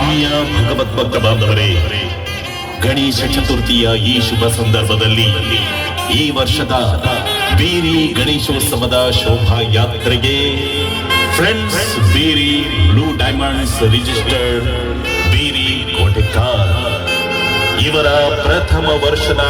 ಆತ್ಮೀಯ ಭಗವದ್ಭಕ್ತ ಬಾಂಧವರೇ, ಗಣೇಶ ಚತುರ್ಥಿಯ ಈ ಶುಭ ಸಂದರ್ಭದಲ್ಲಿ ಈ ವರ್ಷದ ಬೀರಿ ಗಣೇಶೋತ್ಸವದ ಶೋಭಾಯಾತ್ರೆಗೆ ಫ್ರೆಂಡ್ಸ್ ಬೀರಿ ಬ್ಲೂ ಡೈಮಂಡ್ಸ್ ರಿಜಿಸ್ಟರ್ಡ್ ಬೀರಿ ಕೋಟೆಕಾರ್ ಇವರ ಪ್ರಥಮ ವರ್ಷದ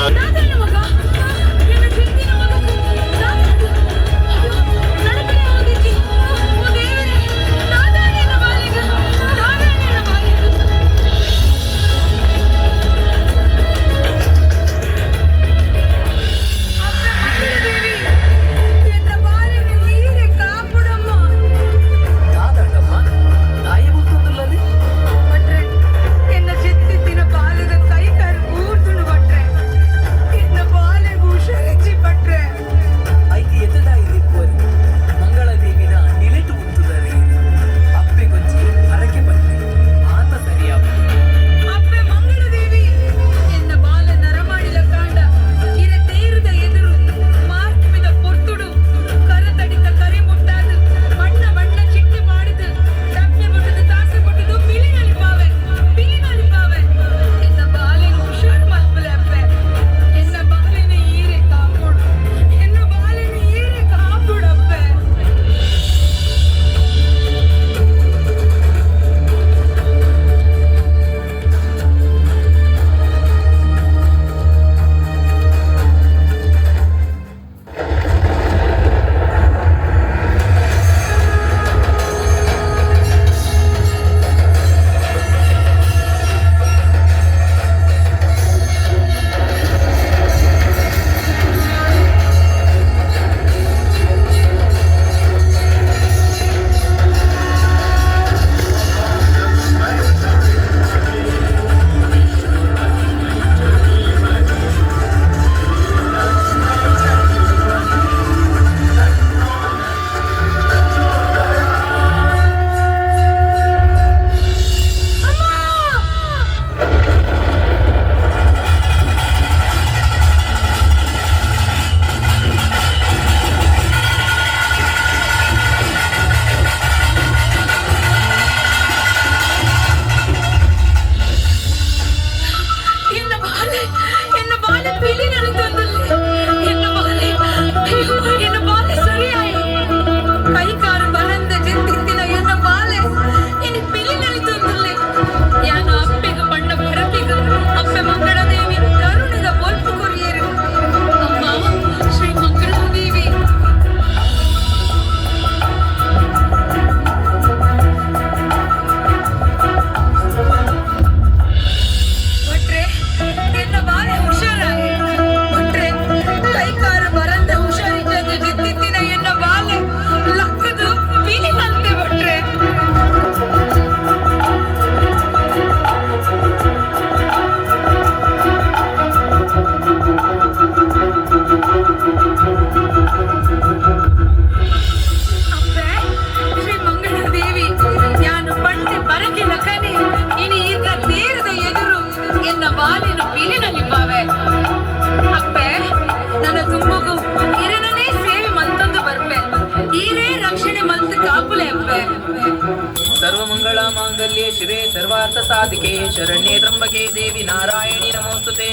शिवे सर्वार्थ साधिके शरण्ये त्र्यंबके देवी नारायणी नमोस्तुते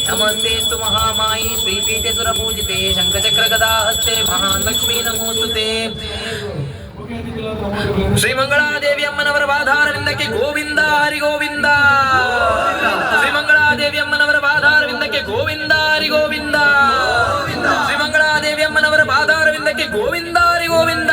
नमस्तेस्तु महामायी श्रीपीठे सुरपूजिते शंखचक्र गदा हस्ते महालक्ष्मी नमोस्तुते ಶ್ರೀ ಮಂಗಳಾದೇವಿ ಅಮ್ಮನವರ ಬಾಧಾರವಿಂದಕ್ಕೆ ಗೋವಿಂದ ಹರಿ ಗೋವಿಂದ. ಶ್ರೀ ಮಂಗಳಾದೇವಿ ಅಮ್ಮನವರ ಬಾಧಾರವಿಂದಕ್ಕೆ ಗೋವಿಂದ ಹರಿ ಗೋವಿಂದ. ಶ್ರೀ ಮಂಗಳಾದೇವಿ ಅಮ್ಮನವರ ಬಾಧಾರವಿಂದಕ್ಕೆ ಗೋವಿಂದ ಹರಿ ಗೋವಿಂದ.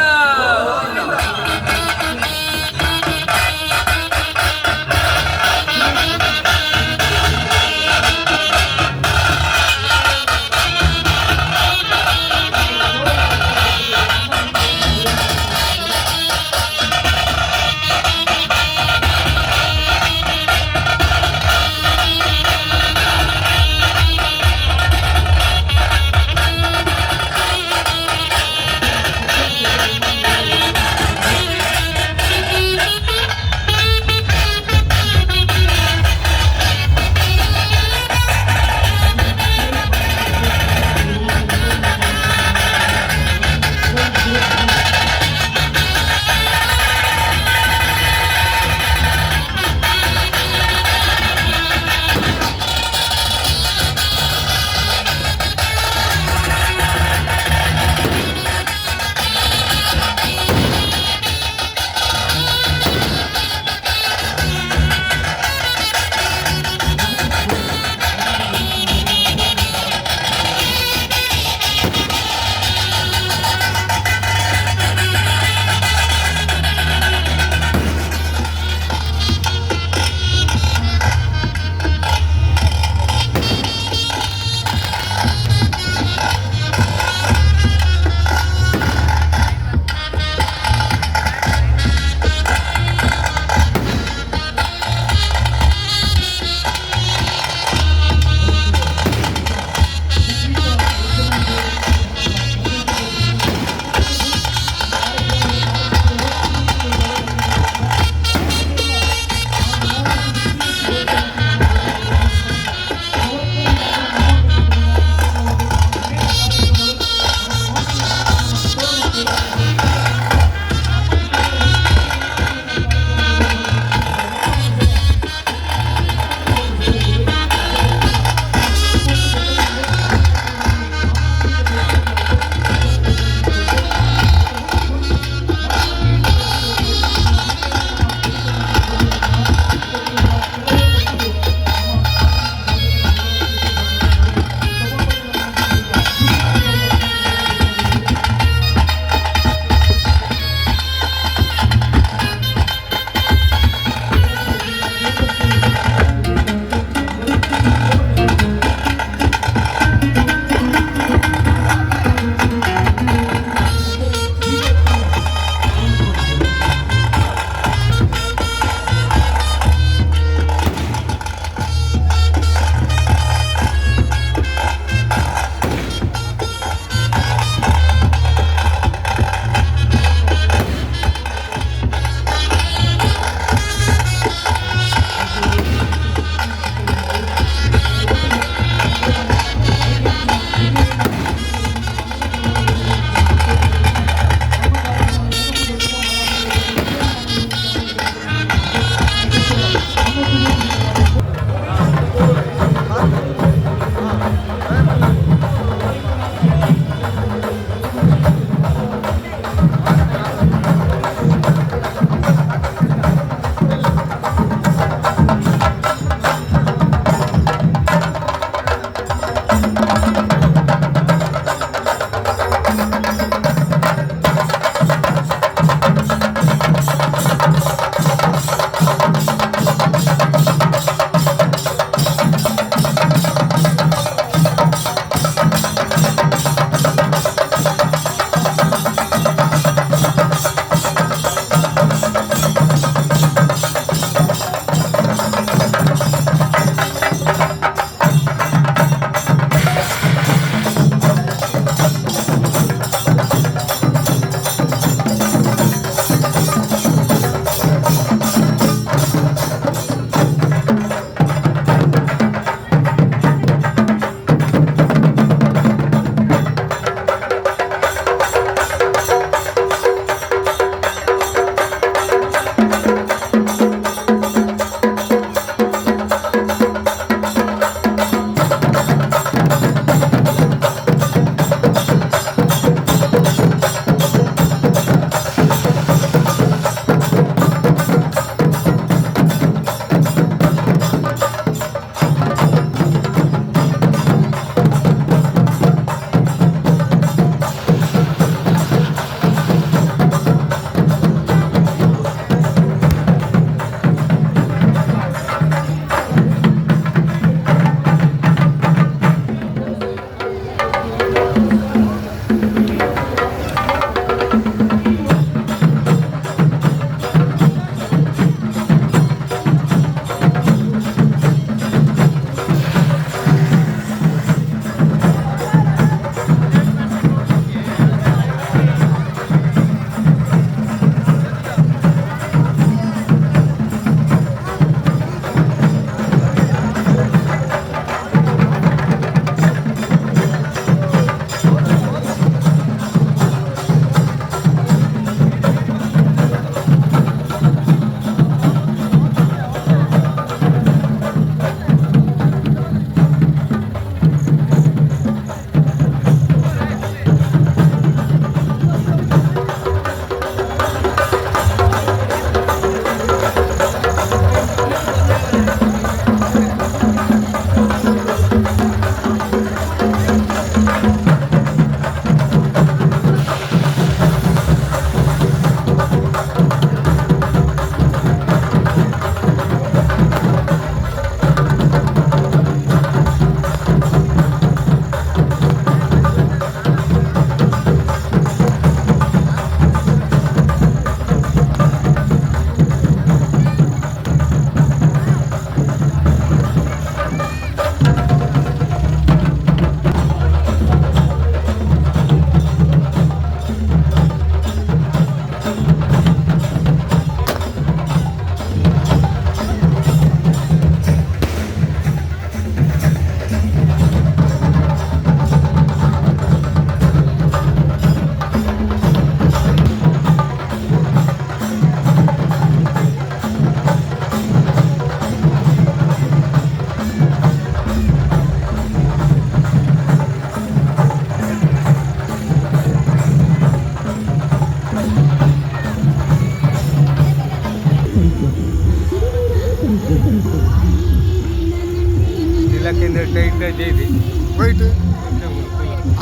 ವೈಟ್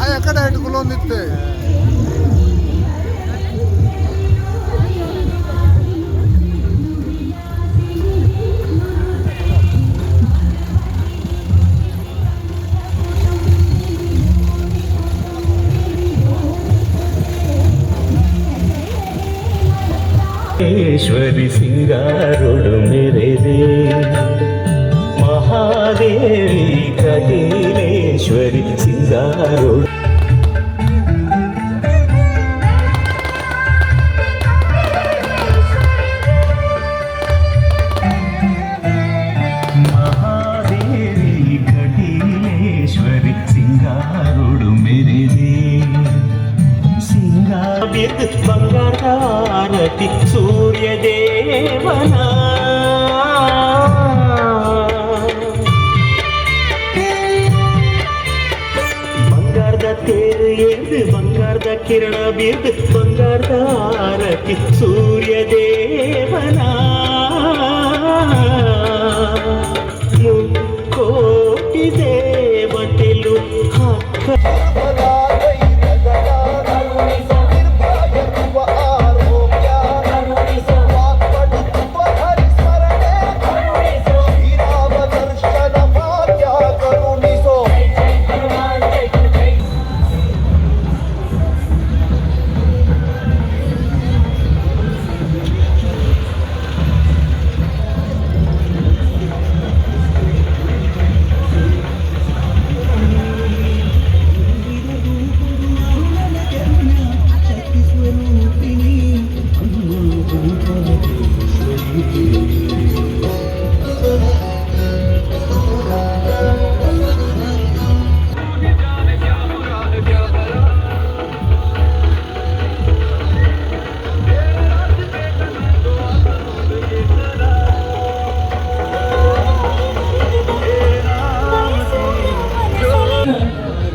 ಆ ಎಕಡೆ ಇಟ್ಕೊಳ್ಳೊಂದಿತ್ತೆ ईश्वरी सिंगारोड़ मेरे दे महादेवी कटीलेश्वरी सिंगारोड़ महादेवी कटीलेश्वरी सिंगारोड़ मेरे दे ಬಂಗಾರತಿ ಸೂರ್ಯ ದೇವನ ಬಂಗಾರದ ತೇರು ಎದ್ದು ಬಂಗಾರದ ಕಿರಣ ಬಿದ್ದು ಬಂಗಾರದ ಆರತಿ ಸೂರ್ಯ ದೇವನ ಕೋಟಿ ದೇವತೆಲು ಹಕ್ಕ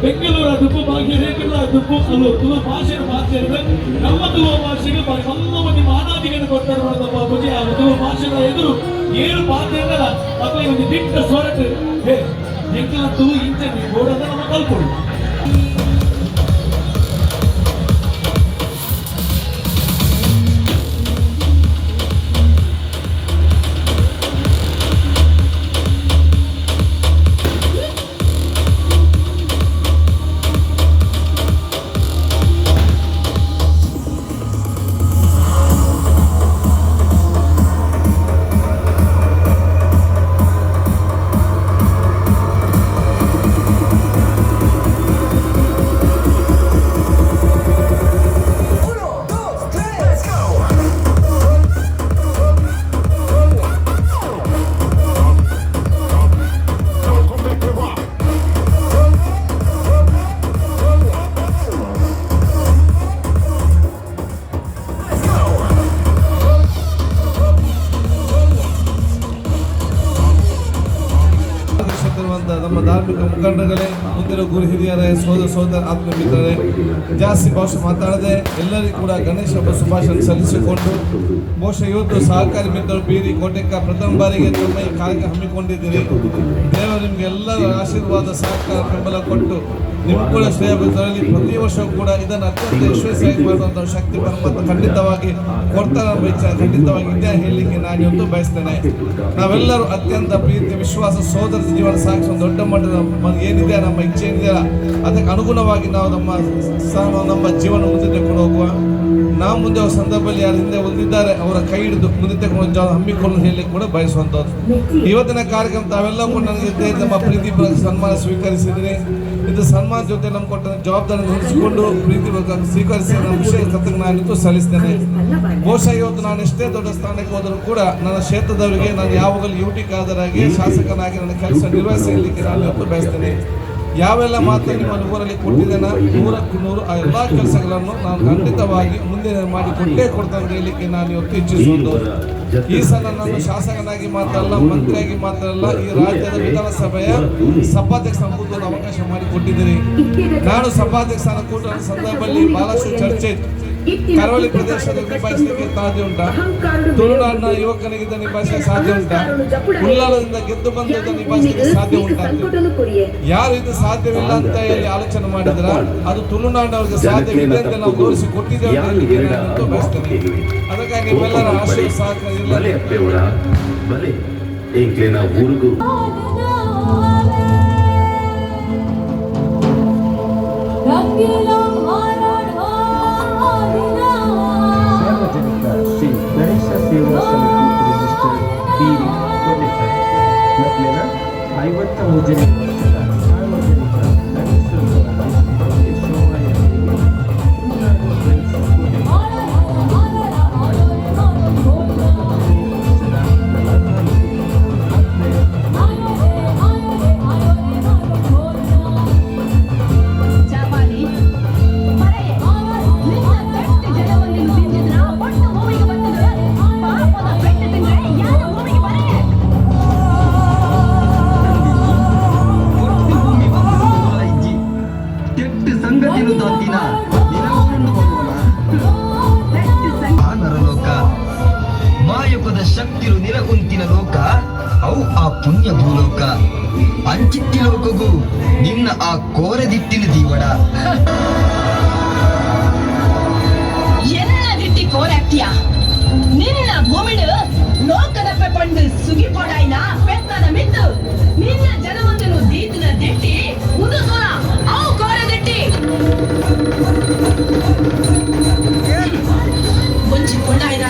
ಬೆಂಗಳೂರ ದುಪ್ಪು ಭಾಗ್ಯರೇಖಲ ದುಪ್ಪು ಅಲ್ಲೂ ತುಲ ಭಾಷೆ ಮಾತಾಡಿದ್ರೆ ನಮ್ಮ ತುವ ಭಾಷೆಗೆ ನಮ್ಮ ಮಂದಿ ಮಾನಾದಿಗಳನ್ನು ಕೊಟ್ಟರು ನಮ್ಮ ಪೂಜೆ ಆ ತುವ ಭಾಷೆಗಳ ಎದುರು ಏನು ಪಾತ್ರೆಗಳ ಮಕ್ಕಳಿಗೆ ಒಂದು ದಿಟ್ಟ ಸ್ವರಕ್ಕೆ ಎಂಕಲ ತುಳು ಇಂಚೆ ಗೋಡದ ನಮ್ಮ ಕಲ್ಪೊಳ್ಳು ನಮ್ಮ ಧಾರ್ಮಿಕ ಮುಖಂಡಗಳೇ ಮುಂದಿನ ಗುರು ಹಿರಿಯರೇ ಸೋದರ ಆತ್ಮ ಮಿತ್ರರೇ ಜಾಸ್ತಿ ಭಾಷೆ ಮಾತಾಡದೆ ಎಲ್ಲರಿಗೂ ಕೂಡ ಗಣೇಶ ಹಬ್ಬ ಶುಭಾಶಯ ಸಲ್ಲಿಸಿಕೊಂಡು ಬಹುಶಃ ಇವತ್ತು ಸಹಕಾರಿ ಮಿತ್ರರು ಬೀರಿ ಕೋಟೆಕ್ಕ ಪ್ರಥಮ ಬಾರಿಗೆ ತಮ್ಮ ಈ ಕಾರ್ಯಕ್ರಮ ಹಮ್ಮಿಕೊಂಡಿದ್ದೀರಿ. ದೇವರು ನಿಮ್ಗೆ ಎಲ್ಲರ ಆಶೀರ್ವಾದ ಸಹಕಾರ ಬೆಂಬಲ ಕೊಟ್ಟು ನಿಮ್ಮ ಕೂಡ ಶ್ರೇಯಭಿವೃದ್ಧಿ ಪ್ರತಿ ವರ್ಷವೂ ಕೂಡ ಇದನ್ನು ಅತ್ಯಂತ ಯಶಸ್ವಿಯಾಗಿ ಮಾಡುವಂಥ ಶಕ್ತಿ ಪರಮಾತ್ಮ ಖಂಡಿತವಾಗಿ ಕೊಡ್ತಾರೆ ನಮ್ಮ ಇಚ್ಛೆ ಖಂಡಿತವಾಗಿ ಇದೇ ಹೇಳಲಿಕ್ಕೆ ನಾನು ಇವತ್ತು ಬಯಸ್ತೇನೆ. ನಾವೆಲ್ಲರೂ ಅತ್ಯಂತ ಪ್ರೀತಿ ವಿಶ್ವಾಸ ಸೋದರ ಜೀವನ ಸಾಗಿಸುವ ದೊಡ್ಡ ಮಟ್ಟದ ಏನಿದೆ ನಮ್ಮ ಇಚ್ಛೆ ಏನಿದೆಯಲ್ಲ ಅದಕ್ಕೆ ಅನುಗುಣವಾಗಿ ನಾವು ನಮ್ಮ ಜೀವನ ಮುಂದೆ ತೆಗೆದುಕೊಂಡು ಹೋಗುವ. ನಾವು ಮುಂದೆ ಅವರ ಸಂದರ್ಭದಲ್ಲಿ ಯಾರು ಹಿಂದೆ ಹೊಂದಿದ್ದಾರೆ ಅವರ ಕೈ ಹಿಡಿದು ಮುಂದೆ ತೆಗೆದುಕೊಂಡು ಹಮ್ಮಿಕೊಂಡು ಹೇಳಲಿಕ್ಕೆ ಕೂಡ ಬಯಸುವಂಥದ್ದು. ಇವತ್ತಿನ ಕಾರ್ಯಕ್ರಮ ತಾವೆಲ್ಲ ಕೂಡ ನನಗೆ ನಮ್ಮ ಪ್ರೀತಿ ಸನ್ಮಾನ ಸ್ವೀಕರಿಸಿದರೆ ಇದು ಸನ್ಮಾನ ಜೊತೆ ನಮ್ಮ ಕೊಟ್ಟ ಜವಾಬ್ದಾರಿಯನ್ನು ಹೊರಿಸಿಕೊಂಡು ಪ್ರೀತಿ ಸ್ವೀಕರಿಸಿ ನನ್ನ ವಿಷಯ ಕೃತಜ್ಞನಾಗಿದ್ದು ಸಲ್ಲಿಸ್ತೇನೆ. ಬಹುಶಃ ಇವತ್ತು ನಾನು ಎಷ್ಟೇ ದೊಡ್ಡ ಸ್ಥಾನಕ್ಕೆ ಹೋದರೂ ಕೂಡ ನನ್ನ ಕ್ಷೇತ್ರದವರಿಗೆ ನಾನು ಯಾವಾಗಲೂ ಯುಟಿಕಾದರಾಗಿ ಶಾಸಕನಾಗಿ ನನ್ನ ಕೆಲಸ ನಿರ್ವಹಿಸಲಿಕ್ಕೆ ನಾನು ಇವತ್ತು ಬಯಸ್ತೇನೆ. ಯಾವೆಲ್ಲ ಮಾತು ನಿಮ್ಮ ಊರಲ್ಲಿ ಕೊಟ್ಟಿದ್ದೇನೆ 100ಕ್ಕೆ 100 ಆ ಎಲ್ಲ ಕೆಲಸಗಳನ್ನು ನಾನು ಖಂಡಿತವಾಗಿ ಮುಂದೆ ಮಾಡಿ ಕೊಟ್ಟೇ ಕೊಡ್ತಾನೆ ಹೇಳಲಿಕ್ಕೆ ನಾನು ಇವತ್ತು ಇಚ್ಛಿಸುವುದು. ಈ ಸಲ ನಾನು ಶಾಸಕನಾಗಿ ಮಾತ್ರಲ್ಲ ಮಂತ್ರಿಯಾಗಿ ಮಾತ್ರಲ್ಲ ಈ ರಾಜ್ಯದ ವಿಧಾನಸಭೆಯ ಸಭಾಧ್ಯಕ್ಷ ಕೂಟದ ಅವಕಾಶ ಮಾಡಿಕೊಟ್ಟಿದ್ದೀರಿ. ನಾನು ಸಭಾಧ್ಯಕ್ಷ ಕೂಟದ ಸಂದರ್ಭದಲ್ಲಿ ಬಹಳಷ್ಟು ಚರ್ಚೆ ಕರಾವಳಿ ಪ್ರದೇಶದ ನಿಭಾಯಿಸಲಿಕ್ಕೆ ಸಾಧ್ಯ ಉಂಟಾ? ತುಳುನಾಡಿನ ಯುವಕನಿಗಿಂತ ನಿಭಾಯಿಸಲಿಕ್ಕೆ ಸಾಧ್ಯ ಉಂಟಾ? ಉಳ್ಳಾಲದಿಂದ ಗೆದ್ದು ಬಂದದ್ದು ನಿಭಾಯಿಸಲಿಕ್ಕೆ ಸಾಧ್ಯ ಉಂಟಾ? ಯಾರು ಇದು ಸಾಧ್ಯವಿಲ್ಲ ಅಂತ ಹೇಳಿ ಆಲೋಚನೆ ಮಾಡಿದ್ರ ಅದು ತುಳುನಾಡಿನವ್ರಿಗೆ ಸಾಧ್ಯವಿದೆ ಅಂತ ನಾವು ತೋರಿಸಿ ಕೊಟ್ಟಿದ್ದೇವೆ ಅಂತ ಬಯಸ್ತೇನೆ. ಅದಕ್ಕಾಗಿ ನಿಮ್ಮೆಲ್ಲರ ಆಶಯ ಸಹಕಾರ ಇರಲಿ. ಸಾರ್ವಜನಿಕ ಶ್ರೀ ಗಣೇಶ ಸೇವಾ ಸಮಿತಿ ರಿಜಿಸ್ಟರ್ ಬೀರಿ 25 ಮಕ್ಕಳಿನ 53ನೇ ವರ್ಷದ ಸಾರ್ವಜನಿಕ ಗಣೇಶೋತ್ಸವದ ಶೋಭಾಯಾತ್ರೆಗೆ ತುಳುನಾಡು ಫ್ರೆಂಡ್ಸ್ ಮಾಯಕದ ಶಕ್ತಿರು ನಿಲಗುಂತಿನ ಲೋಕ ಅವು ಆ ಪುಣ್ಯ ಭೂಲೋಕ ಅಂಚಿತ್ತಿ ಲೋಕಗೂ ನಿನ್ನ ಆ ಕೋರೆದಿಟ್ಟಿನ ದೀವಡ ಎಲ್ಲ ದಿಟ್ಟಿ ಕೋರಾಕ್ತಿಯ ನಿನ್ನ ಭೂಮಿಡು ಲೋಕದ ಪೆಪಂಡು ಸುಗಿ ಪೋಡಾಯ್ನ ಪೆತ್ತನ ಮಿತ್ತು ನಿನ್ನ ಜನವಂತನು ದೀತಿನ ದಿಟ್ಟಿ ಉದುಸೋನ ಅವು ಕೋರೆದಿಟ್ಟಿ ಮುಂಚಿ ಕೊಂಡಾಯ್ನ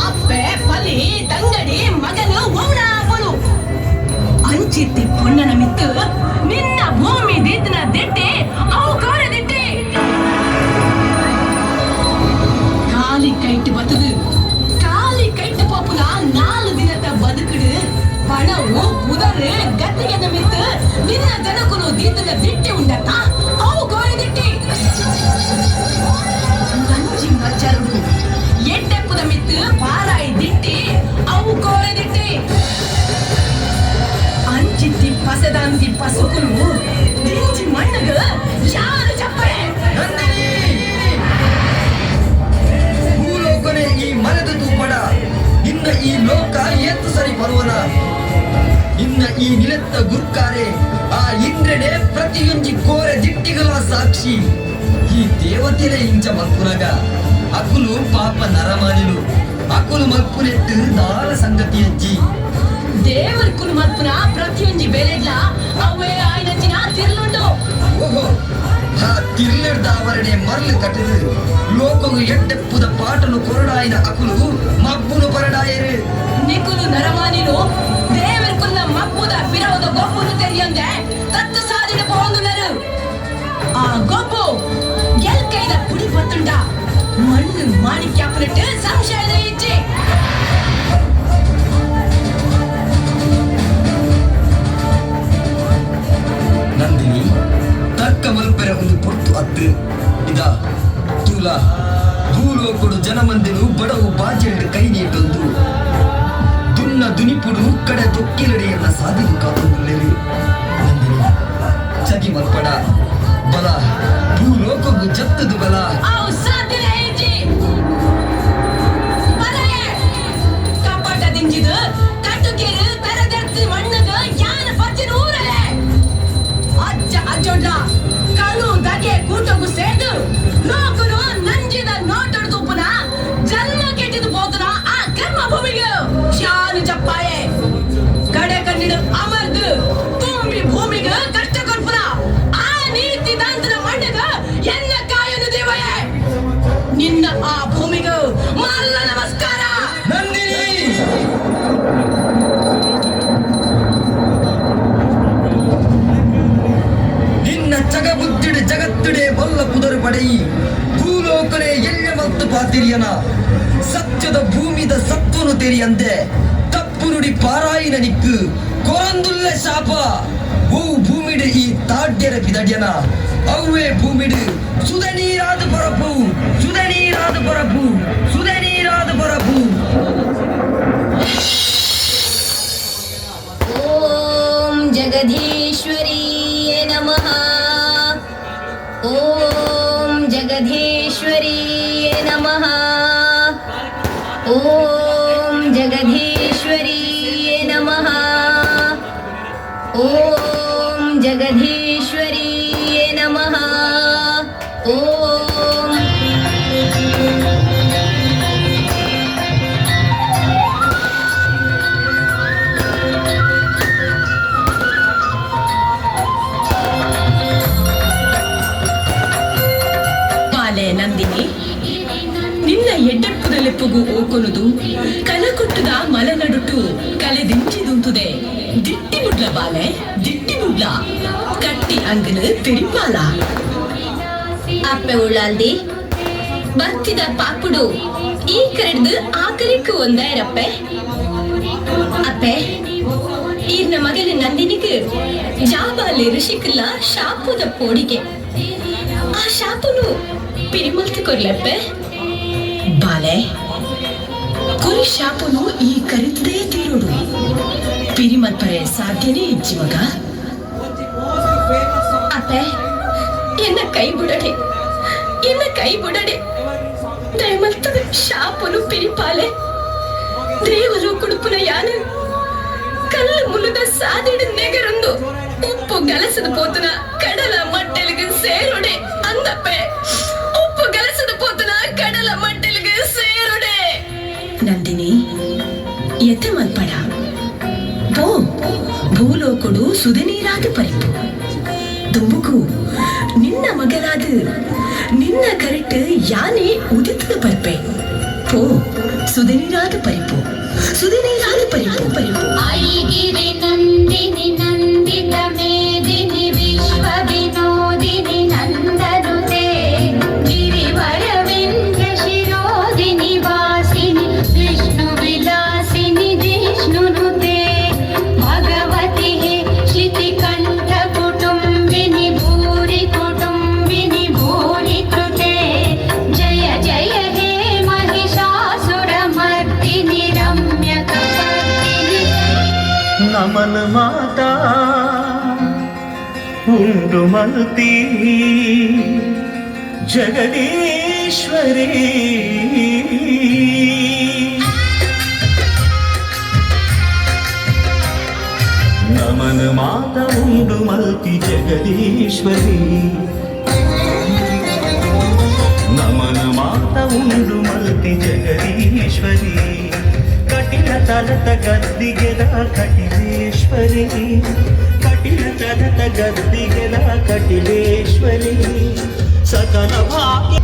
ಅಪ್ಪೆ ಪಲಿ ತಂಗಡಿ ಮಗನು ಒವ್ನ ಅಪ್ಪನು ಅಂಚಿತ್ತಿ ಪೊಣ್ಣನ ಮಿತ್ತು ನಿನ್ನ ಭೂಮಿ ದೀತಿನ ದಿಟ್ಟಿ ಅವು ಕೋರೆದಿಟ್ಟಿ காலி கைட்டு பத்துது காலி கைட்டு போப்புனா 4 ದಿನದ ಬದುಕುಡು ಪಣವು ಉದರು ಗತ್ತಿಗೆ ಮಿತ್ತು ನಿನ್ನ ಜನಕುನು ದೀತನ ದಿಟ್ಟಿ ಉಂಡತ್ತ ಅವು ಗೋರಿ ದಿಟ್ಟಿ ನಂಜಿ ಮಚ್ಚರು ಎಟ್ಟೆಪ್ಪುದ ಮಿತ್ತು ಪಾರಾಯಿ ದಿಟ್ಟಿ ಅವು ಗೋರಿ ದಿಟ್ಟಿ ಅಂಚಿತ್ತಿ ಪಸದಾಂತಿ ಪಸುಕುಲು ದಿಂಜಿ ಮಣ್ಣಗ ಯಾರು ಚಪ್ಪಳೆ ಭೂಲೋಕನೇ ಈ ಮನೆದ ತೂಪಡ ಇನ್ನ ಈ ಲೋಕ ಎತ್ತು ಸರಿ ಬರುವನ ಇನ್ನ ಈ ನಿಲೆತ್ತ ಗುರ್ಕಾರೆ ಆ ಇಂದ್ರನೇ ಪ್ರತಿಯೊಂಜಿ ಕೋರೆ ದಿಟ್ಟಿಗಳ ಸಾಕ್ಷಿ ಈ ದೇವತೆಲೆ ಇಂಚ ಮಲ್ಪುನಗ ಅಕುಲು ಪಾಪ ನರಮಾನಿಲು ಅಕುಲು ಮಲ್ಪುನೆತ್ತು ದಾರ ಸಂಗತಿ ಅಜ್ಜಿ ದೇವರ ಕುಲಮತ್ಪುನ ಪ್ರತಿಯೊಂಜಿ ಬೆಲೆಗ್ಲ ಅವೇ ಆಯ್ನಂಚಿನ ತಿರ್ಲುಂಡು ಓಹೋ ಆ ತಿರ್ಲೆಡ್ದ ಆವರಣೆ ಮರ್ಲು ಕಟ್ಟಿದು ಲೋಕವು ಎಟ್ಟೆಪ್ಪುದ ಪಾಟನು ಕೊರಡಾಯಿನ ಅಕುಲು ಮಬ್ಬುನು ಪರಡಾಯರು ನಿಕುಲು ನರಮಾನಿಲು ದೇವರ ಕುಲ ಮಬ್ಬುದ ಪಿರವದ ಗೊಬ್ಬುನು ತೆರಿಯಂದೆ ತತ್ತು ಸಾಧಿನ ಪೋಂದುನರು ಆ ಗೊಬ್ಬು ಎಲ್ಕೈದ ಪುಡಿ ಪತ್ತುಂಡ ಮಣ್ಣು ಮಾಣಿಕ್ಯಾಪುನಿಟ್ಟು ಸಂಶಯದ ಇಜ್ಜೆ ನಂದಿನಿ ತಕ್ಕ ಮಲ್ಪೆರ ಒಂದು ಪೊಟ್ಟು ಅತ್ತು ಇದ ತೂಲ ಭೂಲೋಕಡು ಜನಮಂದಿರು ಬಡವು ಬಾಜೆಂಡು ಕೈ ನೀಟೊಂದು ದುನ್ನ ದುನಿಪುಡು ಕಡೆ ತೊಕ್ಕಿಲಡೆಯನ್ನ ಸಾಧಿದು ಕಾತುಲ್ಲೆರು ನಂದಿನಿ ಚಗಿ ಮಲ್ಪಡ ಬಲ ಭೂಲೋಕಗೂ ಜತ್ತದು ಬಲ ಅವು ಸಾಧ್ಯನ ಇಜ್ಜಿ ಬರೇ ಕಪಾಟ ದಿಂಜಿದು ಕಟ್ಟುಕೇರು ತೆರೆದೆರ್ತಿ ಮಣ್ಣಗ ಯಾನ ಪಚ್ಚಿನ ಊರಲೆ ಅಜ್ಜ ಅಜ್ಜೊಡ್ಲ ಕಳು ದಗೆ ಕೂಟಗು ಸೇದು ಲೋಕನು ನಂಜಿದ ನೋಟಡ್ದು ಪುನ ಜನ್ಮ ಕೆಟ್ಟಿದು ಹೋತನ ಆ ಕರ್ಮ ಭೂಮಿಗೆ ಶಾನು ಜಪ್ಪಾಯೆ ಕಡೆ ಕಣ್ಣಿಡು ಅಮರ್ದು ತುಂಬಿ ಭೂಮಿಗೆ ಕಷ್ಟ ಕೊಡ್ಪುನ ಆ ನೀತಿ ದಾಂತನ ಮಣ್ಣಗ ಎನ್ನ ಕಾಯನು ದೇವಯೇ ನಿನ್ನ ಆ ಭೂಮಿಗೆ ಮಲ್ಲ ನಮಸ್ಕಾರ ನಂದಿನಿ ನಿನ್ನ ಜಗಬುದ್ಧಿಡು ಜಗತ್ತುಡೆ ಬಲ್ಲ ಪುದರು ಪಡೆಯಿ ಭೂಲೋಕನೇ ಎಳ್ಳೆ ಮತ್ತು ಪಾತಿರಿಯನ ಸತ್ಯದ ಭೂಮಿದ ಸತ್ವನು ತೆರಿಯಂತೆ ತಪ್ಪು ನುಡಿ ಪಾರಾಯಿನ ನಿಕ್ಕು ಕೊರಂದುಲ್ಲ ಶಾಪ ಓ ಭೂಮಿಡು ಈ ತಾಡ್ಯರ ಬಿದಡ್ಯನ ಅವ್ವೇ ಭೂಮಿಡು ಸುದ ನೀರಾದ ಪರಪು ಸುದ ನೀರಾದ ಪರಪು ಸುದ ನೀರಾದ ಪರಪು ಓಂ ಜಗದೀಶ್ವರೀಯ ನಮಃ ಓಂ ಜಗದೀಶ್ವರೀ ಓಂ ಜಗದೀಶ್ವರಿಯೇ ನಮಃ. ಓಂ ಜಗದೀಶ್ವರಿಯೇ ನಮಃ. ಓಂ ಬಾಲೆ ನಂದಿನಿ, ನಿನ್ನ ಎಡ್ಡೆಪ್ಪುದಲೆಪ್ಪುಗು ಓಕೊನುದು ಕಲಕೊಟ್ಟುದ ಮಲನಡುಟು ಕಲೆದಿಂಚಿದುಂತುದೆ ದಿಟ್ಟಿ ಮುಡ್ಲ ಬಾಲೆ ದಿಟ್ಟಿ ಮುಡ್ಲ ಕಟ್ಟಿ ಅಂಗನು ತಿಡಿಪಾಲ ಅಪ್ಪೆ ಉಳ್ಳಾಲ್ದಿ ಬರ್ತಿದ ಪಾಪುಡು ಈ ಕರೆಡ್ದು ಆಕರಿಕ್ಕು ಒಂದಾಯರಪ್ಪೆ ಅಪ್ಪೆ ಈರ್ನ ಮಗನ ನಂದಿನಿಗೆ ಜಾಬಾಲೆ ಋಷಿಕಲ್ಲ ಶಾಪುದ ಪೋಡಿಗೆ ಆ ಶಾಪುನು ಪಿರಿಮಲ್ತಿ ಕೊರ್ಲಪ್ಪೆ ಬಾಲೆ ಕುರಿ ಶಾಪುನು ಈ ಕರಿತದೇ ತೀರೋಡು ಪಿರಿಮಲ್ಪರೆ ಸಾಧ್ಯನೇ ಇಜ್ಜಿ ಮಗ. ಅತ್ತೆ ಎನ್ನ ಕೈ ಬಿಡಡೆ ದಯಮಲ್ತದ ಶಾಪುನು ಪಿರಿಪಾಲೆ ದೇವರು ಕುಡುಪುನ ಯಾನ ಕಲ್ಲು ಮುಲುದ ಸಾದಿಡು ನೆಗರೊಂದು ಉಪ್ಪು ಗಲಸದ ಪೋತನ ಕಡಲ ಮಟ್ಟೆಲಿಗೆ ಸೇರುಡೆ ಅಂದಪ್ಪೆ. ಉಪ್ಪು ಗಲಸದ ಪೋತನ ಕಡಲ ಮಟ್ಟೆಲಿಗೆ ಸೇರುಡೆ. ನಂದಿನಿ ಎತ್ತೆ ಮಲ್ಪಡ ಪೋ ಭೂಲೋಕುಡು ಸುಧನೀರಾದ ಪರಿಪು ತುಂಬುಕು ನಿನ್ನ ಮಗನಾದ ನಿನ್ನ ಕರೆಕ್ಟ್ ಯಾನೆ ಉದಿತದ ಬರ್ಪೆ ಪೋ ಸುಧನೀರಾದ ಪರಿಪು ಐಗಿರಿ ನಂದಿನಿ ನಂದಿತ ಮೇದಿನಿ ವಿಶ್ವ ವಿನೋದಿನಿ ನಂದನುತೆ ಗಿರಿವರವಿಂದ್ರ ಶಿರೋದಿನಿ ವಾಸಿನಿ ವಿಷ್ಣು ವಿಲಾಸಿನಿ ಜಿಷ್ಣುನುತೆ ಭಗವತಿ ಹೇ ಶಿತಿಕಂಠ ಕುಟುಂಬಿನಿ ಭೂರಿ ಕೃತೆ ಜಯ ಜಯ ಹೇ ಮಹಿಷಾಸುರ ಮರ್ದಿನಿ ರಮ್ಯ ಕಪರ್ದಿನಿ. ನಮನ ಮಾತಾ ಉಂಡು ಮಲ್ತಿ ಜಗದೀಶ್ವರಿ ನಮನ ಮಾತ ಉಂಡು ಮಲ್ತಿ ಜಗದೀಶ್ವರಿ ನಮನ ಮಾತ ಉಂಡು ಮಲ್ತಿ ಜಗದೀಶ್ವರಿ ಕಟಿಲ ತಲತ ಗದ್ದಿಗೆದ ಕಟಿಲೇಶ್ವರಿ ಕಟಿಲ ತಲತ ಗದ್ದಿಗೆದ ಕಟಿಲೇಶ್ವರಿ ಸಕಲ ಭಾಗ್ಯ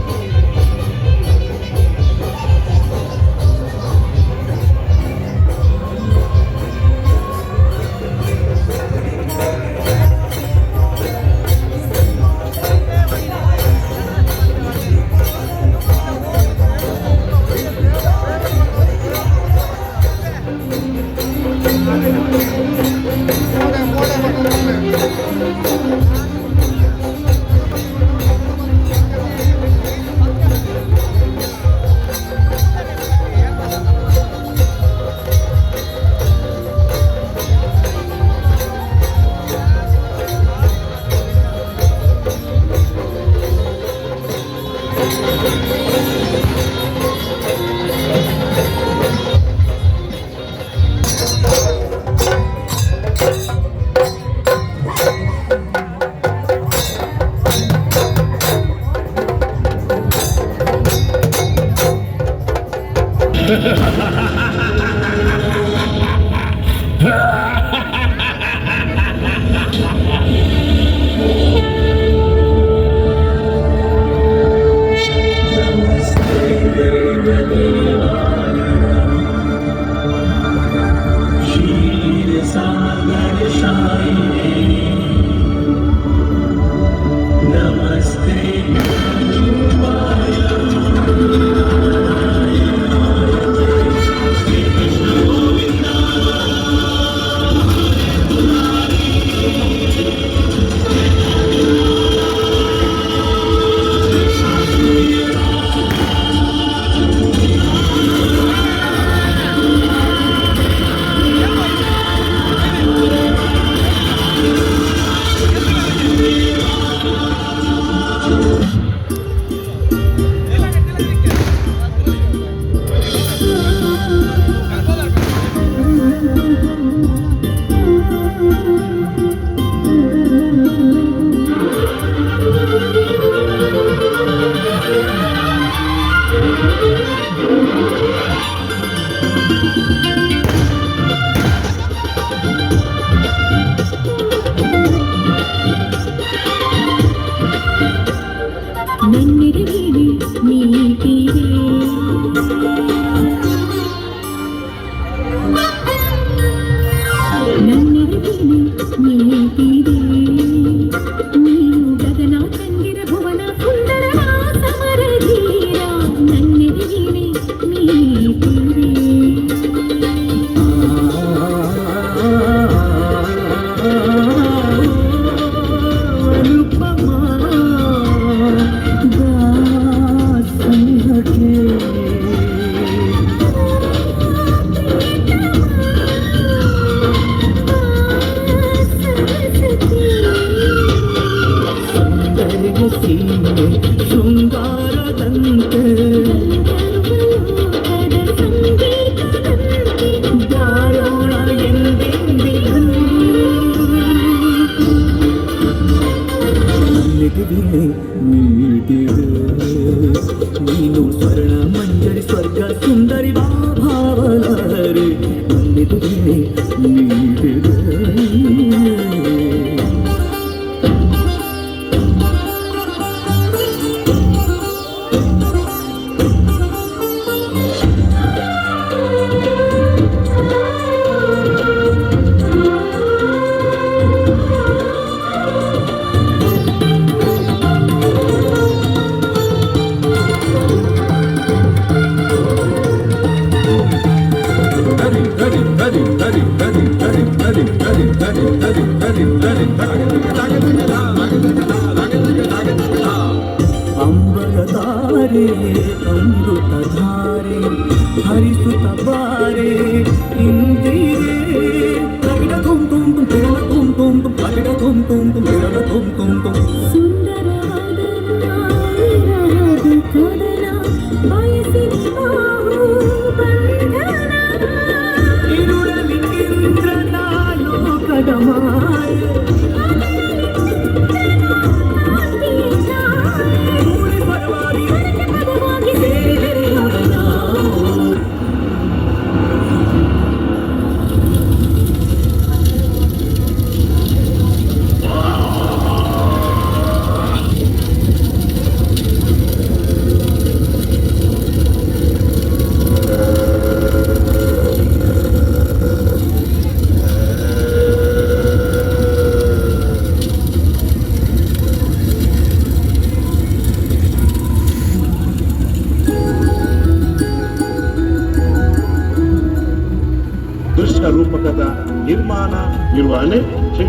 ನೀಡಿದೆ. ಅಂಬರಧಾರೆ ಅಮೃತಧಾರೆ ಹರಿಸುತ್ತ ಬಾರೆ ಇಂದಿರೆ ತಗಿಡ ತುಂ ತುಂ ತುಂ ತಿರಳ ತುಂ ತುಂ ತುಂ ತಗಿಡ ತುಂ ತುಂ ತುಂ ತಿರಳ ತುಂ ತುಂ ತುಂ ಇರುಳಲಿ ಇಂದ್ರನ ಲೋಕದ ಮಾಯ ದೃಶ್ಯ ರೂಪಕದ ನಿರ್ಮಾಣ ನಿರ್ವಹಣೆ ಶ್ರೀ